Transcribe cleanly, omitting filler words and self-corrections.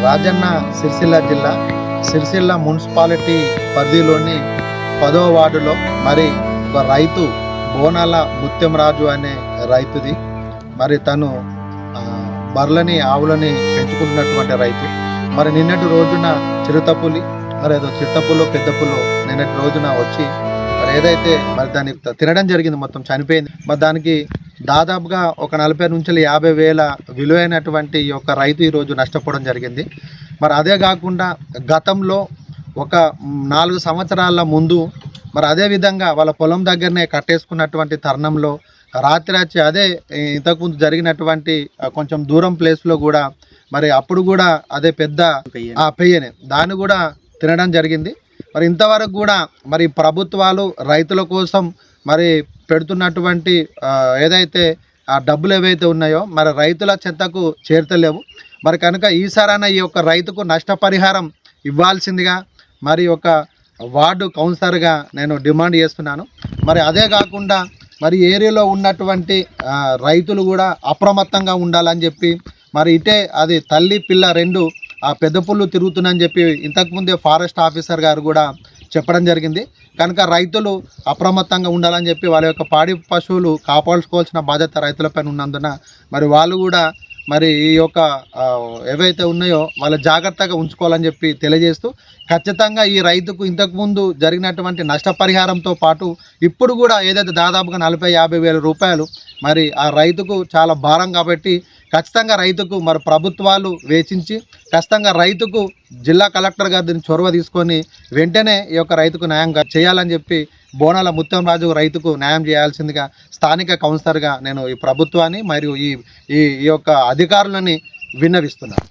రాజన్న సిరిసిల్ల జిల్లా సిరిసిల్ల మున్సిపాలిటీ పరిధిలోని 10వ వార్డులో మరి ఒక రైతు బోనాల ముత్యంరాజు అనే రైతుది. మరి తను బర్లని ఆవులని పెంచుకుంటున్నటువంటి రైతు. మరి నిన్నటి రోజున చిరుతపులి మరి ఏదో చిరుతపులో పెద్దపులో నిన్నటి రోజున వచ్చి మరి ఏదైతే మరి దాన్ని తినడం జరిగింది, మొత్తం చనిపోయింది. మరి దానికి దాదాపుగా ఒక 40 నుంచి 50 వేల విలువైనటువంటి ఈ యొక్క రైతు ఈరోజు నష్టపోవడం జరిగింది. మరి అదే కాకుండా గతంలో ఒక 4 సంవత్సరాల ముందు మరి అదే విధంగా వాళ్ళ పొలం దగ్గరనే కట్టేసుకున్నటువంటి తరుణంలో రాత్రి అదే ఇంతకుముందు జరిగినటువంటి కొంచెం దూరం ప్లేస్లో కూడా మరి అప్పుడు కూడా అదే పెద్ద పెయ్యనే దాన్ని కూడా తినడం జరిగింది. మరి ఇంతవరకు కూడా మరి ప్రభుత్వాలు రైతుల కోసం మరి పెడుతున్నటువంటి ఏదైతే ఆ డబ్బులు ఏవైతే ఉన్నాయో మరి రైతుల చెత్తకు చేరతలేవు. మరి కనుక ఈసారైనా ఈ యొక్క రైతుకు నష్టపరిహారం ఇవ్వాల్సిందిగా మరి ఒక వార్డు కౌన్సిలర్గా నేను డిమాండ్ చేస్తున్నాను. మరి అదే కాకుండా మరి ఏరియాలో ఉన్నటువంటి రైతులు కూడా అప్రమత్తంగా ఉండాలని చెప్పి మరి ఇటే అది తల్లి పిల్ల 2 ఆ పెద్ద పుల్లు తిరుగుతుందని చెప్పి ఇంతకుముందే ఫారెస్ట్ ఆఫీసర్ గారు కూడా చెప్పడం జరిగింది. కనుక రైతులు అప్రమత్తంగా ఉండాలని చెప్పి వాళ్ళ యొక్క పాడి పశువులు కాపాడుకోవాల్సిన బాధ్యత రైతులపైన ఉన్నందున మరి వాళ్ళు కూడా మరి ఈ యొక్క ఏవైతే ఉన్నాయో వాళ్ళ జాగ్రత్తగా ఉంచుకోవాలని చెప్పి తెలియజేస్తూ ఖచ్చితంగా ఈ రైతుకు ఇంతకుముందు జరిగినటువంటి నష్టపరిహారంతో పాటు ఇప్పుడు కూడా ఏదైతే దాదాపుగా 40-50 వేల రూపాయలు మరి ఆ రైతుకు చాలా భారం కాబట్టి ఖచ్చితంగా రైతుకు మరి ప్రభుత్వాలు వేచించి ఖచ్చితంగా రైతుకు జిల్లా కలెక్టర్ గారు దీన్ని చొరవ తీసుకొని వెంటనే ఈ యొక్క రైతుకు న్యాయం చేయాలని చెప్పి బోనాల ముత్యంరాజు రైతుకు న్యాయం చేయాల్సిందిగా స్థానిక కౌన్సిలర్గా నేను ఈ ప్రభుత్వాన్ని మరియు ఈ యొక్క అధికారులని విన్నవిస్తున్నాను.